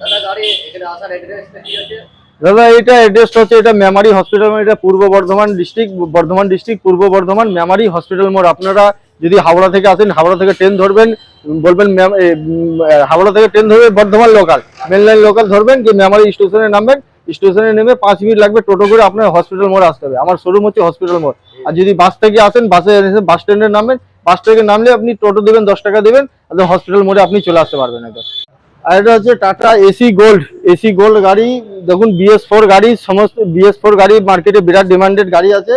দাদা গাড়ি এখানে আসার অ্যাড্রেসটা কি আছে? দাদা এটা অ্যাড্রেসটা হচ্ছে, এটা মেমারি হসপিটাল, এটা পূর্ব বর্ধমান ডিস্ট্রিক্ট পূর্ব বর্ধমান মেমারি হসপিটাল মোড়। আপনারা যদি হাওড়া থেকে আসেন, হাওড়া থেকে ট্রেন ধরবেন, বলবেন হাওড়া থেকে ট্রেন ধরবেন Bardhaman local, main line local ধরবেন, যে মেমারি স্টেশনে নামবেন, স্টেশনে নেমে 5 মিনিট লাগবে টোটো করে আপনার হসপিটাল মোড় আসতে হবে। আমার শোরুম হচ্ছে হসপিটাল মোড়। আর যদি বাস থেকে আসেন, বাসে এসে বাস স্ট্যান্ডে নামবেন, বাস থেকে নামলে আপনি টোটো দেবেন 10 টাকা দেবেন, একদম হসপিটাল মোড়ে আপনি চলে আসতে পারবেন একদম। আর এটা হচ্ছে টাটা এসি গোল্ড গাড়ি। দেখুন BS4 গাড়ি, সমস্ত BS4 গাড়ি মার্কেটে বিরাট ডিমান্ডেড গাড়ি আছে।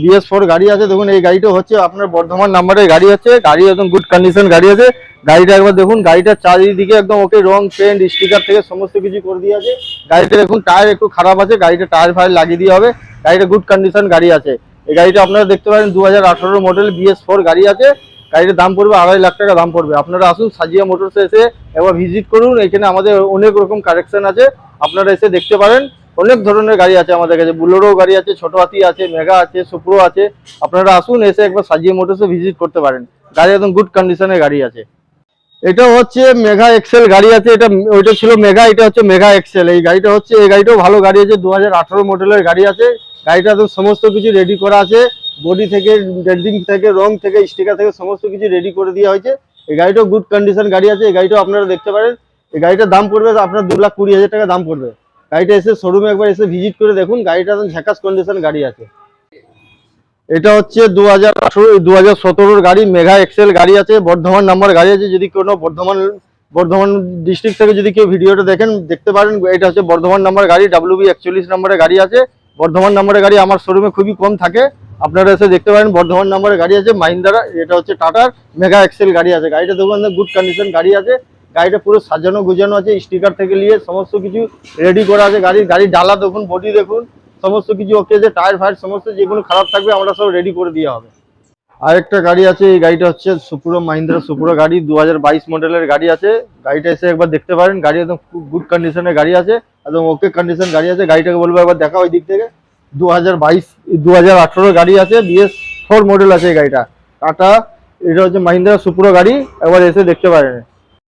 BS4 গাড়ি আছে, দেখুন এই গাড়িটা হচ্ছে আপনার বর্ধমান নাম্বারের গাড়ি আছে। গাড়ি একদম গুড কন্ডিশন গাড়ি আছে। গাড়িটা একবার দেখুন, গাড়িটা চারিদিকে একদম ওকে, রং পেন্ট স্টিকার থেকে সমস্ত কিছু করে দিয়ে আছে। গাড়িটা দেখুন টায়ার একটু খারাপ আছে, গাড়িটা টায়ার ফায়ার লাগিয়ে দিয়ে হবে। গাড়িটা গুড কন্ডিশন গাড়ি আছে। এই গাড়িটা আপনারা দেখতে পারেন 2018 মডেল BS4 গাড়ি আছে। গাড়িটার দাম পড়বে 2.5 লাখ টাকা দাম পড়বে। আপনারা আসুন সাজিয়া মোটরসে এসে একবার ভিজিট করুন। এখানে আমাদের অনেক রকম কালেকশন আছে, আপনারা এসে দেখতে পারেন। অনেক ধরনের গাড়ি আছে আমাদের কাছে, বুলেরো গাড়ি আছে, ছোট হাতি আছে, মেগা আছে, সুপ্রো আছে। আপনারা আসুন, এসে একবার সাজিয়া মোটরসে ভিজিট করতে পারেন। গাড়ি একদম গুড কন্ডিশনের গাড়ি আছে। এটা হচ্ছে মেগা এক্সেল গাড়ি আছে। এটা ওইটা ছিল মেগা, এটা হচ্ছে মেগা এক্সেল। এই গাড়িটা হচ্ছে, এই গাড়িটাও ভালো গাড়ি আছে, 2018 মডেলের গাড়ি আছে। গাড়িটা তো সমস্ত কিছু রেডি করা আছে, বডি থেকে, ডেন্টিং থেকে, রং থেকে, স্টিকার থেকে সমস্ত কিছু রেডি করে দেওয়া হয়েছে। এই গাড়িটাও গুড কন্ডিশন গাড়ি আছে। এই গাড়িটাও আপনারা দেখতে পারেন। এই গাড়িটার দাম পড়বে আপনার 2,20,000 টাকা দাম পড়বে। গাড়িটা এসে শোরুমে একবার এসে ভিজিট করে দেখুন, গাড়িটা একদম ঝাকাস কন্ডিশন গাড়ি আছে। এটা হচ্ছে 2017 গাড়ি, মেগা এক্সেল গাড়ি আছে, বর্ধমান নাম্বার গাড়ি আছে। যদি কোনো বর্ধমান ডিস্ট্রিক্ট থেকে যদি কেউ ভিডিওটা দেখেন, দেখতে পারেন। এটা হচ্ছে বর্ধমান নাম্বার গাড়ি, WB41 নাম্বারের গাড়ি আছে। বর্ধমান নাম্বারের গাড়ি আমার শোরুমে খুবই কম থাকে, আপনারা এসে দেখতে পারেন। বর্ধমান নাম্বারের গাড়ি আছে মাহিন্দ্রা। এটা হচ্ছে টাটার মেগা এক্সেল গাড়ি আছে। গাড়িটা দেখুন গুড কন্ডিশন গাড়ি আছে। গাড়িটা পুরো সাজানো গুজানো আছে, স্টিকার থেকে নিয়ে সমস্ত কিছু রেডি করা আছে। গাড়ির ডালা দেখুন, বডি দেখুন, সমস্ত কিছু ওকে, যে টায়ার ফায়ার সমস্ত যেগুলো খারাপ থাকবে আমরা সব রেডি করে দেওয়া হবে। আরেকটা গাড়ি আছে, এই গাড়িটা হচ্ছে সুপ্রো, মাহিন্দ্রা সুপ্রো গাড়ি, 2022 মডেলের গাড়ি আছে। গাড়িটা এসে একবার দেখতে পারেন। গাড়ি একদম খুব গুড কন্ডিশনের গাড়ি আছে, একদম ওকে কন্ডিশন গাড়ি আছে। গাড়িটাকে বলবো একবার দেখা ওই দিক থেকে। 2018 গাড়ি আছে, BS4 মডেল আছে এই গাড়িটা, টাটা। এটা হচ্ছে মাহিন্দ্রা সুপ্রো গাড়ি, একবার এসে দেখতে পারেন।